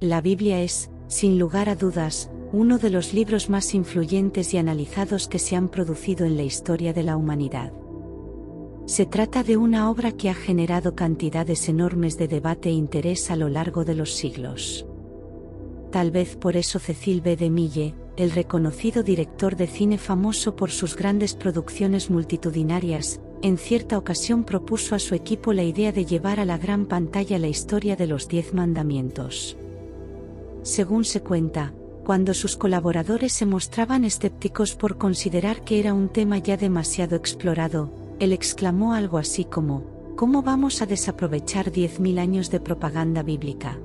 La Biblia es, sin lugar a dudas, uno de los libros más influyentes y analizados que se han producido en la historia de la humanidad. Se trata de una obra que ha generado cantidades enormes de debate e interés a lo largo de los siglos. Tal vez por eso Cecil B. DeMille, el reconocido director de cine famoso por sus grandes producciones multitudinarias, en cierta ocasión propuso a su equipo la idea de llevar a la gran pantalla la historia de los 10 mandamientos. Según se cuenta, cuando sus colaboradores se mostraban escépticos por considerar que era un tema ya demasiado explorado, él exclamó algo así como: ¿cómo vamos a desaprovechar 10.000 años de propaganda bíblica?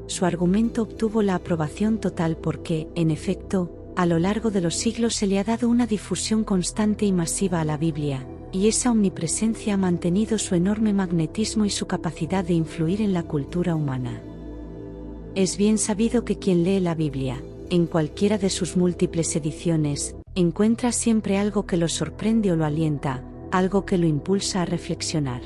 Su argumento obtuvo la aprobación total porque, en efecto, a lo largo de los siglos se le ha dado una difusión constante y masiva a la Biblia, y esa omnipresencia ha mantenido su enorme magnetismo y su capacidad de influir en la cultura humana. Es bien sabido que quien lee la Biblia, en cualquiera de sus múltiples ediciones, encuentra siempre algo que lo sorprende o lo alienta, algo que lo impulsa a reflexionar.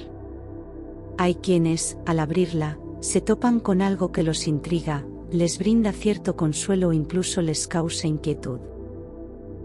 Hay quienes, al abrirla, se topan con algo que los intriga, les brinda cierto consuelo o incluso les causa inquietud.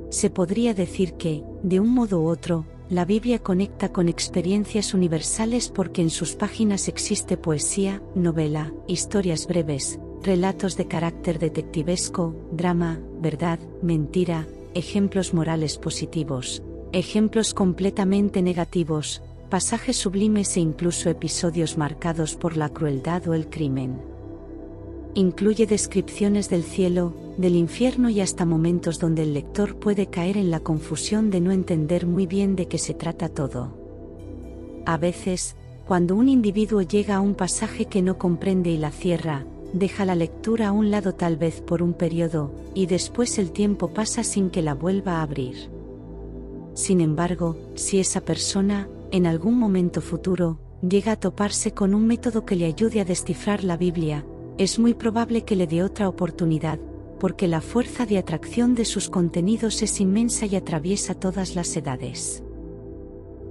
Se podría decir que, de un modo u otro, la Biblia conecta con experiencias universales porque en sus páginas existe poesía, novela, historias breves, relatos de carácter detectivesco, drama, verdad, mentira, ejemplos morales positivos, ejemplos completamente negativos, pasajes sublimes e incluso episodios marcados por la crueldad o el crimen. Incluye descripciones del cielo, del infierno y hasta momentos donde el lector puede caer en la confusión de no entender muy bien de qué se trata todo. A veces, cuando un individuo llega a un pasaje que no comprende y la cierra, deja la lectura a un lado tal vez por un periodo, y después el tiempo pasa sin que la vuelva a abrir. Sin embargo, si esa persona, en algún momento futuro, llega a toparse con un método que le ayude a descifrar la Biblia, es muy probable que le dé otra oportunidad, porque la fuerza de atracción de sus contenidos es inmensa y atraviesa todas las edades.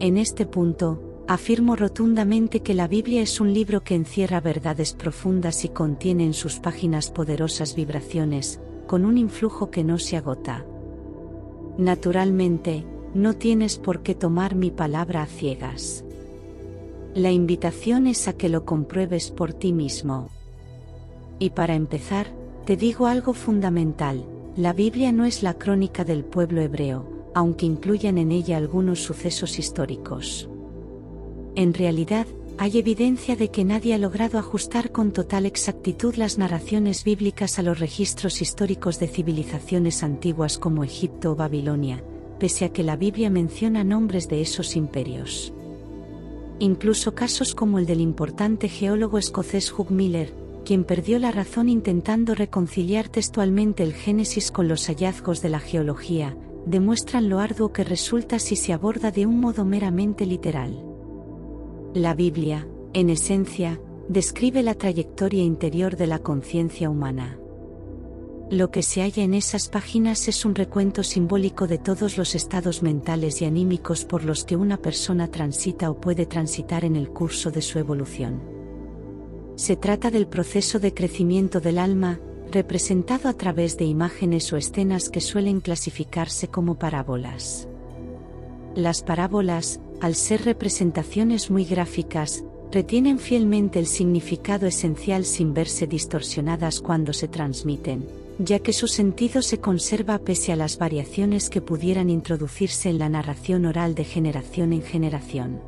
En este punto, afirmo rotundamente que la Biblia es un libro que encierra verdades profundas y contiene en sus páginas poderosas vibraciones, con un influjo que no se agota. Naturalmente, no tienes por qué tomar mi palabra a ciegas. La invitación es a que lo compruebes por ti mismo. Y para empezar, te digo algo fundamental: la Biblia no es la crónica del pueblo hebreo, aunque incluyan en ella algunos sucesos históricos. En realidad, hay evidencia de que nadie ha logrado ajustar con total exactitud las narraciones bíblicas a los registros históricos de civilizaciones antiguas como Egipto o Babilonia, pese a que la Biblia menciona nombres de esos imperios. Incluso casos como el del importante geólogo escocés Hugh Miller, quien perdió la razón intentando reconciliar textualmente el Génesis con los hallazgos de la geología, demuestran lo arduo que resulta si se aborda de un modo meramente literal. La Biblia, en esencia, describe la trayectoria interior de la conciencia humana. Lo que se halla en esas páginas es un recuento simbólico de todos los estados mentales y anímicos por los que una persona transita o puede transitar en el curso de su evolución. Se trata del proceso de crecimiento del alma, representado a través de imágenes o escenas que suelen clasificarse como parábolas. Las parábolas, al ser representaciones muy gráficas, retienen fielmente el significado esencial sin verse distorsionadas cuando se transmiten, ya que su sentido se conserva pese a las variaciones que pudieran introducirse en la narración oral de generación en generación.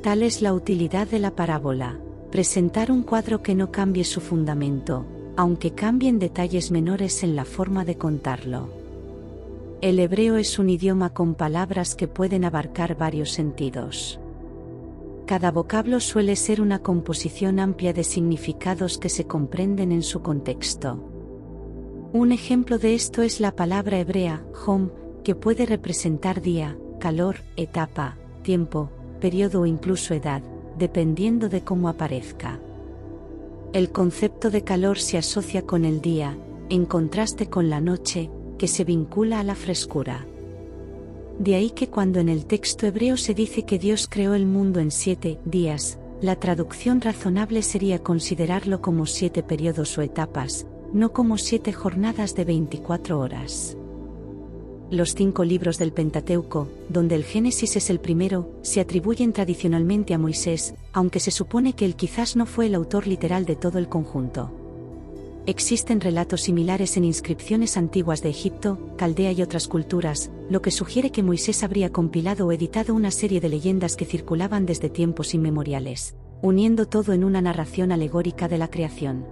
Tal es la utilidad de la parábola: presentar un cuadro que no cambie su fundamento, aunque cambien detalles menores en la forma de contarlo. El hebreo es un idioma con palabras que pueden abarcar varios sentidos. Cada vocablo suele ser una composición amplia de significados que se comprenden en su contexto. Un ejemplo de esto es la palabra hebrea, hom, que puede representar día, calor, etapa, tiempo, periodo o incluso edad, dependiendo de cómo aparezca. El concepto de calor se asocia con el día, en contraste con la noche, que se vincula a la frescura. De ahí que cuando en el texto hebreo se dice que Dios creó el mundo en 7 días, la traducción razonable sería considerarlo como 7 periodos o etapas, no como 7 jornadas de 24 horas. Los 5 libros del Pentateuco, donde el Génesis es el primero, se atribuyen tradicionalmente a Moisés, aunque se supone que él quizás no fue el autor literal de todo el conjunto. Existen relatos similares en inscripciones antiguas de Egipto, Caldea y otras culturas, lo que sugiere que Moisés habría compilado o editado una serie de leyendas que circulaban desde tiempos inmemoriales, uniendo todo en una narración alegórica de la creación.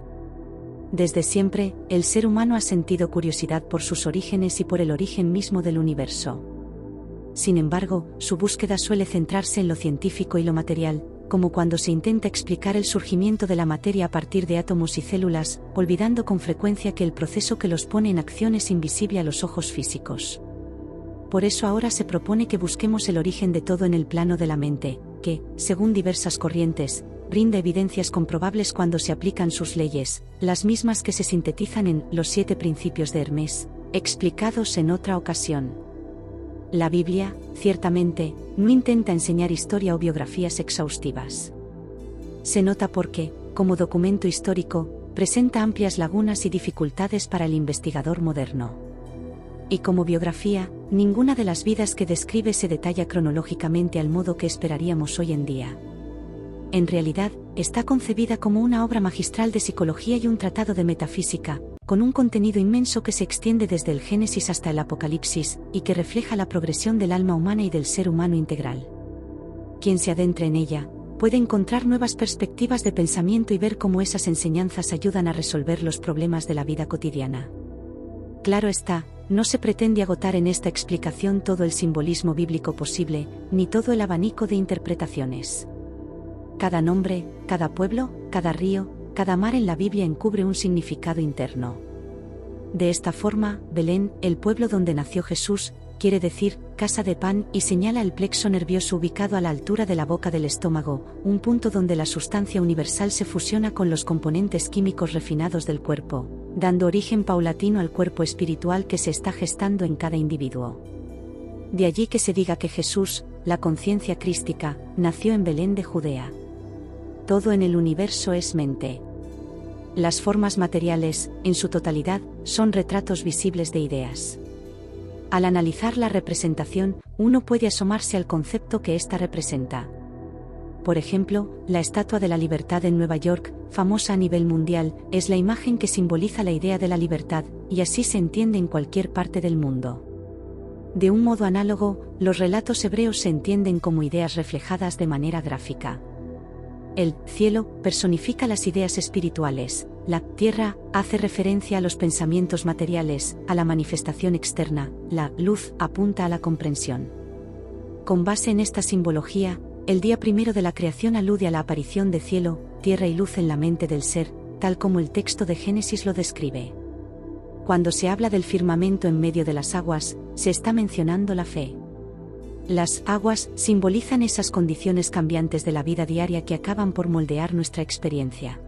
Desde siempre, el ser humano ha sentido curiosidad por sus orígenes y por el origen mismo del universo. Sin embargo, su búsqueda suele centrarse en lo científico y lo material, como cuando se intenta explicar el surgimiento de la materia a partir de átomos y células, olvidando con frecuencia que el proceso que los pone en acción es invisible a los ojos físicos. Por eso ahora se propone que busquemos el origen de todo en el plano de la mente, que, según diversas corrientes, brinda evidencias comprobables cuando se aplican sus leyes, las mismas que se sintetizan en los 7 principios de Hermés, explicados en otra ocasión. La Biblia, ciertamente, no intenta enseñar historia o biografías exhaustivas. Se nota porque, como documento histórico, presenta amplias lagunas y dificultades para el investigador moderno. Y como biografía, ninguna de las vidas que describe se detalla cronológicamente al modo que esperaríamos hoy en día. En realidad, está concebida como una obra magistral de psicología y un tratado de metafísica, con un contenido inmenso que se extiende desde el Génesis hasta el Apocalipsis, y que refleja la progresión del alma humana y del ser humano integral. Quien se adentre en ella, puede encontrar nuevas perspectivas de pensamiento y ver cómo esas enseñanzas ayudan a resolver los problemas de la vida cotidiana. Claro está, no se pretende agotar en esta explicación todo el simbolismo bíblico posible, ni todo el abanico de interpretaciones. Cada nombre, cada pueblo, cada río, cada mar en la Biblia encubre un significado interno. De esta forma, Belén, el pueblo donde nació Jesús, quiere decir casa de pan y señala el plexo nervioso ubicado a la altura de la boca del estómago, un punto donde la sustancia universal se fusiona con los componentes químicos refinados del cuerpo, dando origen paulatino al cuerpo espiritual que se está gestando en cada individuo. De allí que se diga que Jesús, la conciencia crística, nació en Belén de Judea. Todo en el universo es mente. Las formas materiales, en su totalidad, son retratos visibles de ideas. Al analizar la representación, uno puede asomarse al concepto que ésta representa. Por ejemplo, la Estatua de la Libertad en Nueva York, famosa a nivel mundial, es la imagen que simboliza la idea de la libertad, y así se entiende en cualquier parte del mundo. De un modo análogo, los relatos hebreos se entienden como ideas reflejadas de manera gráfica. El cielo personifica las ideas espirituales, la tierra hace referencia a los pensamientos materiales, a la manifestación externa, la luz apunta a la comprensión. Con base en esta simbología, el día primero de la creación alude a la aparición de cielo, tierra y luz en la mente del ser, tal como el texto de Génesis lo describe. Cuando se habla del firmamento en medio de las aguas, se está mencionando la fe. Las aguas simbolizan esas condiciones cambiantes de la vida diaria que acaban por moldear nuestra experiencia.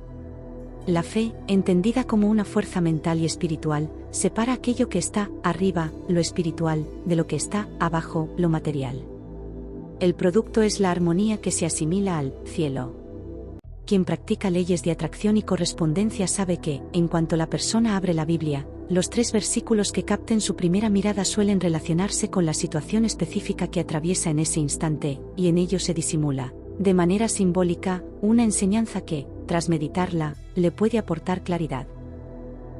La fe, entendida como una fuerza mental y espiritual, separa aquello que está arriba, lo espiritual, de lo que está abajo, lo material. El producto es la armonía que se asimila al cielo. Quien practica leyes de atracción y correspondencia sabe que, en cuanto la persona abre la Biblia, los 3 versículos que capten su primera mirada suelen relacionarse con la situación específica que atraviesa en ese instante, y en ello se disimula, de manera simbólica, una enseñanza que, tras meditarla, le puede aportar claridad.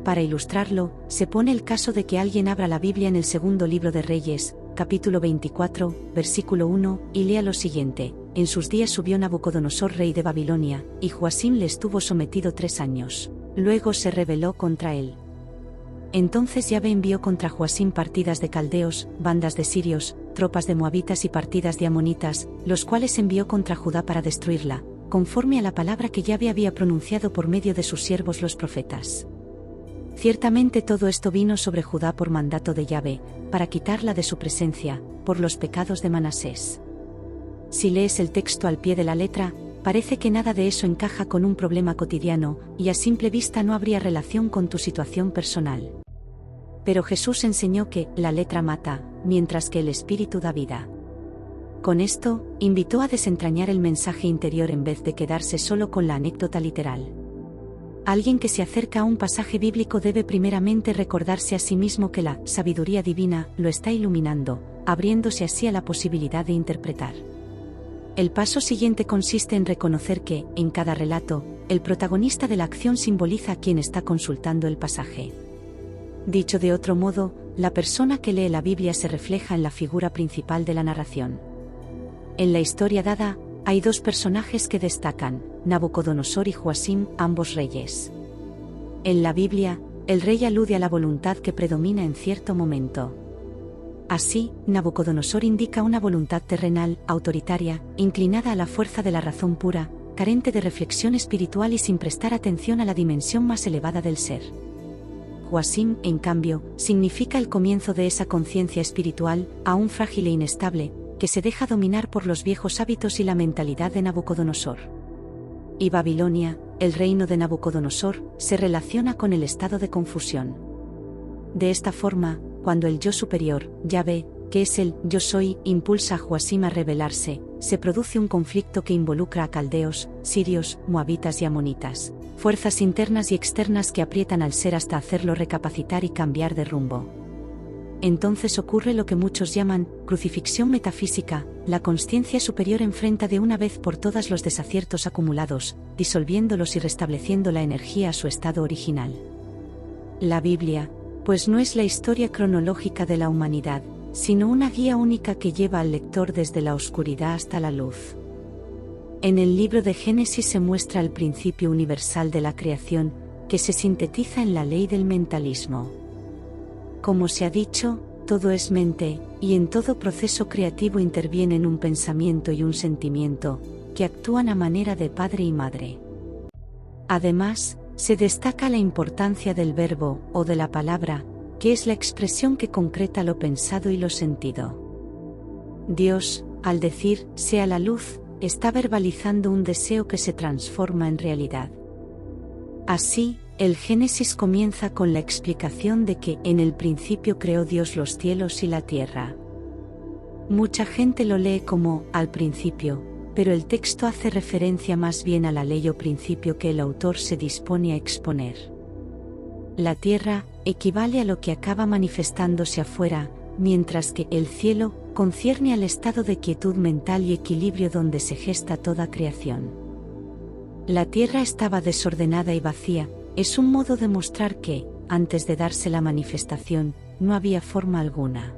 Para ilustrarlo, se pone el caso de que alguien abra la Biblia en el segundo libro de Reyes, capítulo 24, versículo 1, y lea lo siguiente: En sus días subió Nabucodonosor rey de Babilonia, y Joacim le estuvo sometido 3 años. Luego se rebeló contra él. Entonces Yahvé envió contra Joacim partidas de caldeos, bandas de sirios, tropas de moabitas y partidas de amonitas, los cuales envió contra Judá para destruirla, conforme a la palabra que Yahvé había pronunciado por medio de sus siervos los profetas. Ciertamente todo esto vino sobre Judá por mandato de Yahvé, para quitarla de su presencia, por los pecados de Manasés. Si lees el texto al pie de la letra, parece que nada de eso encaja con un problema cotidiano, y a simple vista no habría relación con tu situación personal. Pero Jesús enseñó que la letra mata, mientras que el espíritu da vida. Con esto, invitó a desentrañar el mensaje interior en vez de quedarse solo con la anécdota literal. Alguien que se acerca a un pasaje bíblico debe primeramente recordarse a sí mismo que la sabiduría divina lo está iluminando, abriéndose así a la posibilidad de interpretar. El paso siguiente consiste en reconocer que, en cada relato, el protagonista de la acción simboliza a quien está consultando el pasaje. Dicho de otro modo, la persona que lee la Biblia se refleja en la figura principal de la narración. En la historia dada, hay dos personajes que destacan, Nabucodonosor y Joacim, ambos reyes. En la Biblia, el rey alude a la voluntad que predomina en cierto momento. Así, Nabucodonosor indica una voluntad terrenal, autoritaria, inclinada a la fuerza de la razón pura, carente de reflexión espiritual y sin prestar atención a la dimensión más elevada del ser. Joacim, en cambio, significa el comienzo de esa conciencia espiritual, aún frágil e inestable, que se deja dominar por los viejos hábitos y la mentalidad de Nabucodonosor. Y Babilonia, el reino de Nabucodonosor, se relaciona con el estado de confusión. De esta forma, cuando el yo superior, Yahvé, que es el yo soy, impulsa a Joacim a rebelarse, se produce un conflicto que involucra a caldeos, sirios, moabitas y amonitas, fuerzas internas y externas que aprietan al ser hasta hacerlo recapacitar y cambiar de rumbo. Entonces ocurre lo que muchos llaman crucifixión metafísica, la consciencia superior enfrenta de una vez por todas los desaciertos acumulados, disolviéndolos y restableciendo la energía a su estado original. La Biblia, pues no es la historia cronológica de la humanidad, sino una guía única que lleva al lector desde la oscuridad hasta la luz. En el libro de Génesis se muestra el principio universal de la creación, que se sintetiza en la ley del mentalismo. Como se ha dicho, todo es mente, y en todo proceso creativo intervienen un pensamiento y un sentimiento, que actúan a manera de padre y madre. Además, se destaca la importancia del verbo, o de la palabra, que es la expresión que concreta lo pensado y lo sentido. Dios, al decir, sea la luz, está verbalizando un deseo que se transforma en realidad. Así, el Génesis comienza con la explicación de que en el principio creó Dios los cielos y la tierra. Mucha gente lo lee como al principio, pero el texto hace referencia más bien a la ley o principio que el autor se dispone a exponer. La tierra equivale a lo que acaba manifestándose afuera, mientras que el cielo concierne al estado de quietud mental y equilibrio donde se gesta toda creación. La tierra estaba desordenada y vacía, es un modo de mostrar que, antes de darse la manifestación, no había forma alguna.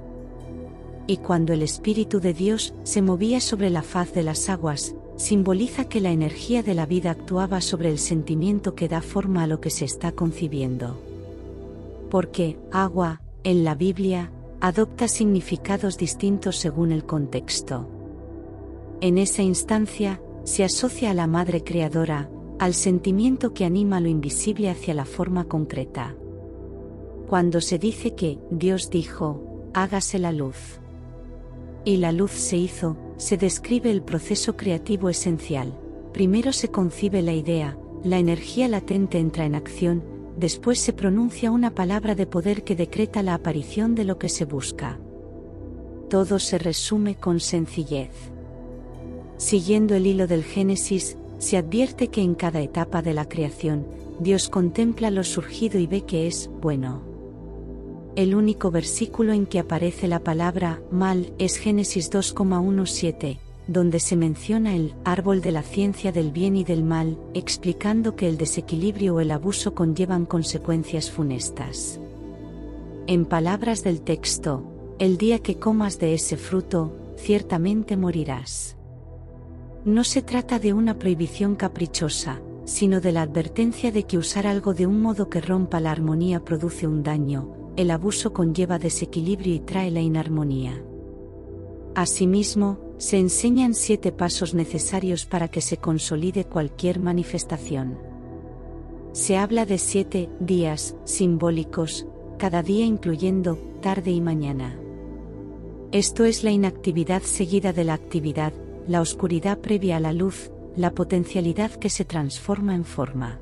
Y cuando el Espíritu de Dios se movía sobre la faz de las aguas, simboliza que la energía de la vida actuaba sobre el sentimiento que da forma a lo que se está concibiendo. Porque, agua, en la Biblia, adopta significados distintos según el contexto. En esa instancia, se asocia a la Madre Creadora, al sentimiento que anima lo invisible hacia la forma concreta. Cuando se dice que Dios dijo, hágase la luz, y la luz se hizo, se describe el proceso creativo esencial. Primero se concibe la idea, la energía latente entra en acción, después se pronuncia una palabra de poder que decreta la aparición de lo que se busca. Todo se resume con sencillez. Siguiendo el hilo del Génesis, se advierte que en cada etapa de la creación, Dios contempla lo surgido y ve que es bueno. El único versículo en que aparece la palabra mal es Génesis 2,17, donde se menciona el árbol de la ciencia del bien y del mal, explicando que el desequilibrio o el abuso conllevan consecuencias funestas. En palabras del texto, el día que comas de ese fruto, ciertamente morirás. No se trata de una prohibición caprichosa, sino de la advertencia de que usar algo de un modo que rompa la armonía produce un daño, el abuso conlleva desequilibrio y trae la inarmonía. Asimismo, se enseñan 7 pasos necesarios para que se consolide cualquier manifestación. Se habla de 7 días simbólicos, cada día incluyendo tarde y mañana. Esto es la inactividad seguida de la actividad, la oscuridad previa a la luz, la potencialidad que se transforma en forma.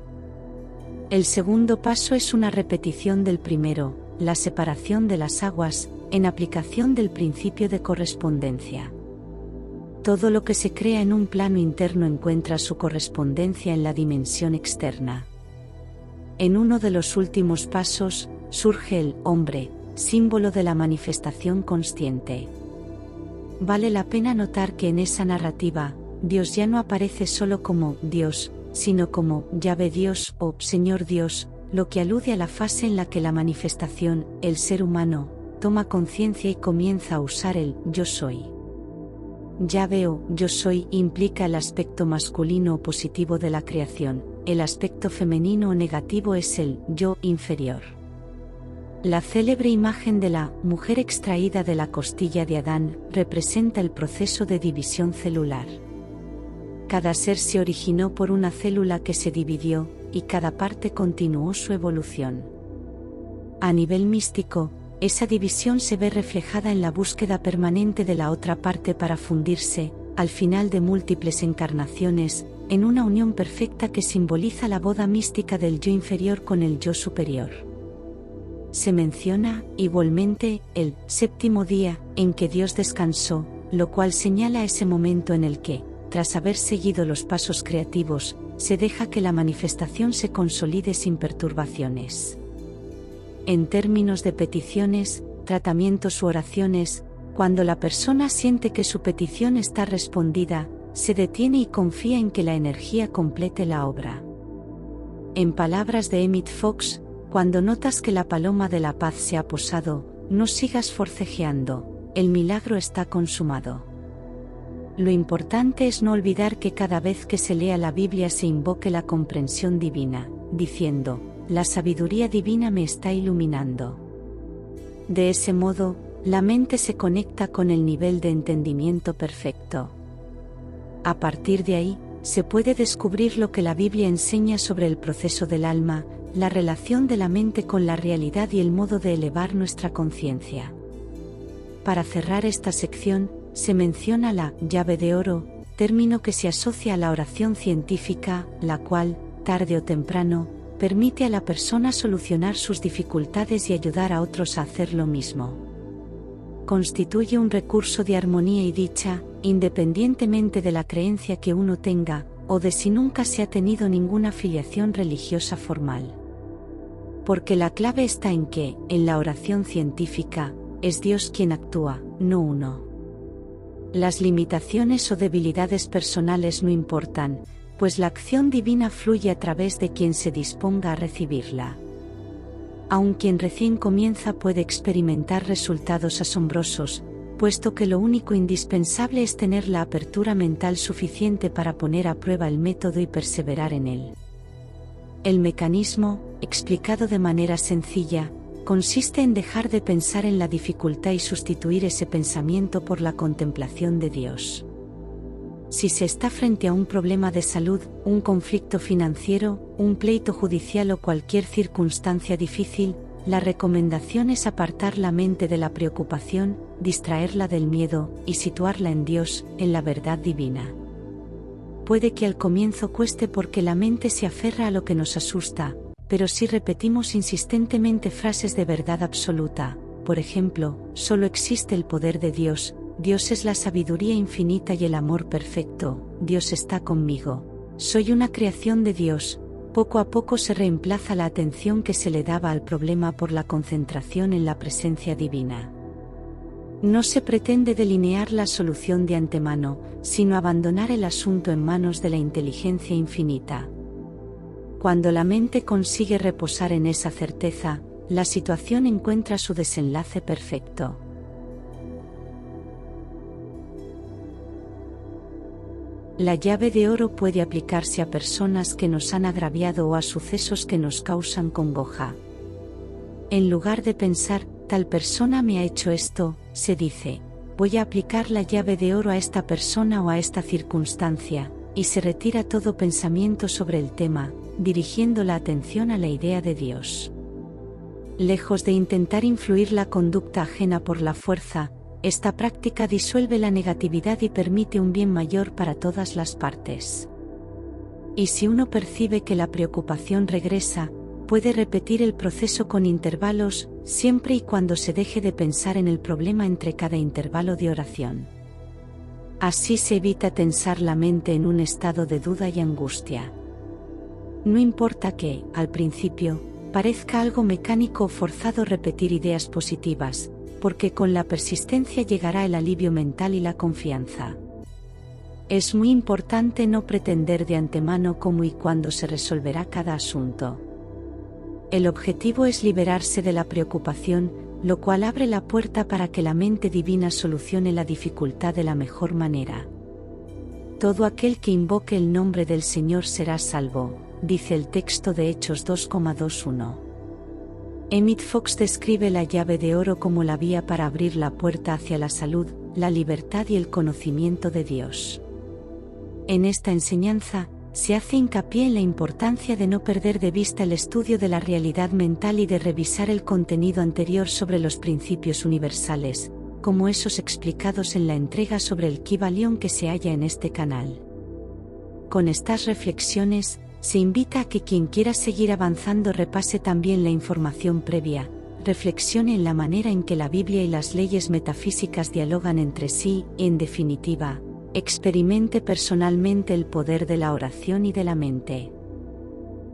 El segundo paso es una repetición del primero, la separación de las aguas, en aplicación del principio de correspondencia. Todo lo que se crea en un plano interno encuentra su correspondencia en la dimensión externa. En uno de los últimos pasos, surge el hombre, símbolo de la manifestación consciente. Vale la pena notar que en esa narrativa, Dios ya no aparece solo como Dios, sino como Yahvé Dios o Señor Dios, lo que alude a la fase en la que la manifestación, el ser humano, toma conciencia y comienza a usar el yo soy. Yahvé o yo soy implica el aspecto masculino o positivo de la creación, el aspecto femenino o negativo es el yo inferior. La célebre imagen de la mujer extraída de la costilla de Adán representa el proceso de división celular. Cada ser se originó por una célula que se dividió, y cada parte continuó su evolución. A nivel místico, esa división se ve reflejada en la búsqueda permanente de la otra parte para fundirse, al final de múltiples encarnaciones, en una unión perfecta que simboliza la boda mística del yo inferior con el yo superior. Se menciona, igualmente, el séptimo día, en que Dios descansó, lo cual señala ese momento en el que, tras haber seguido los pasos creativos, se deja que la manifestación se consolide sin perturbaciones. En términos de peticiones, tratamientos u oraciones, cuando la persona siente que su petición está respondida, se detiene y confía en que la energía complete la obra. En palabras de Emmett Fox, cuando notas que la paloma de la paz se ha posado, no sigas forcejeando, el milagro está consumado. Lo importante es no olvidar que cada vez que se lea la Biblia se invoque la comprensión divina, diciendo, la sabiduría divina me está iluminando. De ese modo, la mente se conecta con el nivel de entendimiento perfecto. A partir de ahí, se puede descubrir lo que la Biblia enseña sobre el proceso del alma, la relación de la mente con la realidad y el modo de elevar nuestra conciencia. Para cerrar esta sección, se menciona la llave de oro, término que se asocia a la oración científica, la cual, tarde o temprano, permite a la persona solucionar sus dificultades y ayudar a otros a hacer lo mismo. Constituye un recurso de armonía y dicha, independientemente de la creencia que uno tenga, o de si nunca se ha tenido ninguna filiación religiosa formal. Porque la clave está en que, en la oración científica, es Dios quien actúa, no uno. Las limitaciones o debilidades personales no importan, pues la acción divina fluye a través de quien se disponga a recibirla. Aun quien recién comienza puede experimentar resultados asombrosos, puesto que lo único indispensable es tener la apertura mental suficiente para poner a prueba el método y perseverar en él. El mecanismo, explicado de manera sencilla, consiste en dejar de pensar en la dificultad y sustituir ese pensamiento por la contemplación de Dios. Si se está frente a un problema de salud, un conflicto financiero, un pleito judicial o cualquier circunstancia difícil, la recomendación es apartar la mente de la preocupación, distraerla del miedo, y situarla en Dios, en la verdad divina. Puede que al comienzo cueste porque la mente se aferra a lo que nos asusta, pero si repetimos insistentemente frases de verdad absoluta, por ejemplo, solo existe el poder de Dios, Dios es la sabiduría infinita y el amor perfecto, Dios está conmigo, soy una creación de Dios, poco a poco se reemplaza la atención que se le daba al problema por la concentración en la presencia divina. No se pretende delinear la solución de antemano, sino abandonar el asunto en manos de la inteligencia infinita. Cuando la mente consigue reposar en esa certeza, la situación encuentra su desenlace perfecto. La llave de oro puede aplicarse a personas que nos han agraviado o a sucesos que nos causan congoja. En lugar de pensar, tal persona me ha hecho esto, se dice, voy a aplicar la llave de oro a esta persona o a esta circunstancia, y se retira todo pensamiento sobre el tema, dirigiendo la atención a la idea de Dios. Lejos de intentar influir la conducta ajena por la fuerza, esta práctica disuelve la negatividad y permite un bien mayor para todas las partes. Y si uno percibe que la preocupación regresa, puede repetir el proceso con intervalos, siempre y cuando se deje de pensar en el problema entre cada intervalo de oración. Así se evita tensar la mente en un estado de duda y angustia. No importa que, al principio, parezca algo mecánico o forzado repetir ideas positivas, porque con la persistencia llegará el alivio mental y la confianza. Es muy importante no pretender de antemano cómo y cuándo se resolverá cada asunto. El objetivo es liberarse de la preocupación, lo cual abre la puerta para que la mente divina solucione la dificultad de la mejor manera. Todo aquel que invoque el nombre del Señor será salvo, dice el texto de Hechos 2,21. Emmett Fox describe la llave de oro como la vía para abrir la puerta hacia la salud, la libertad y el conocimiento de Dios. En esta enseñanza, se hace hincapié en la importancia de no perder de vista el estudio de la realidad mental y de revisar el contenido anterior sobre los principios universales, como esos explicados en la entrega sobre el Kybalion que se halla en este canal. Con estas reflexiones, se invita a que quien quiera seguir avanzando repase también la información previa, reflexione en la manera en que la Biblia y las leyes metafísicas dialogan entre sí, y en definitiva, experimente personalmente el poder de la oración y de la mente.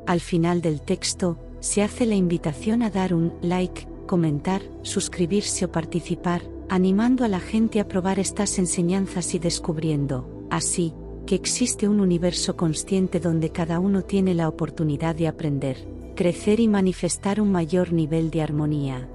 Al final del texto, se hace la invitación a dar un like, comentar, suscribirse o participar, animando a la gente a probar estas enseñanzas y descubriendo, así, que existe un universo consciente donde cada uno tiene la oportunidad de aprender, crecer y manifestar un mayor nivel de armonía.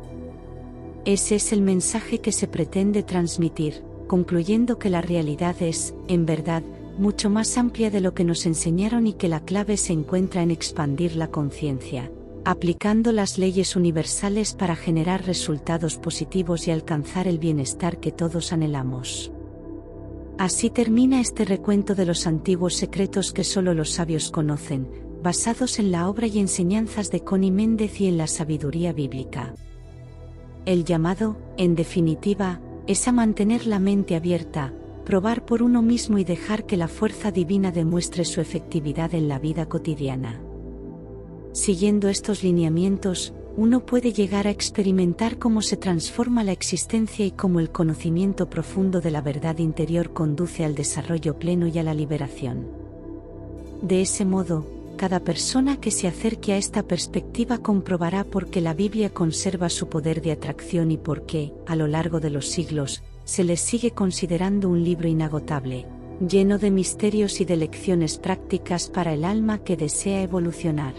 Ese es el mensaje que se pretende transmitir, concluyendo que la realidad es, en verdad, mucho más amplia de lo que nos enseñaron y que la clave se encuentra en expandir la conciencia, aplicando las leyes universales para generar resultados positivos y alcanzar el bienestar que todos anhelamos. Así termina este recuento de los antiguos secretos que solo los sabios conocen, basados en la obra y enseñanzas de Connie Méndez y en la sabiduría bíblica. El llamado, en definitiva, es a mantener la mente abierta, probar por uno mismo y dejar que la fuerza divina demuestre su efectividad en la vida cotidiana. Siguiendo estos lineamientos, uno puede llegar a experimentar cómo se transforma la existencia y cómo el conocimiento profundo de la verdad interior conduce al desarrollo pleno y a la liberación. De ese modo, cada persona que se acerque a esta perspectiva comprobará por qué la Biblia conserva su poder de atracción y por qué, a lo largo de los siglos, se le sigue considerando un libro inagotable, lleno de misterios y de lecciones prácticas para el alma que desea evolucionar.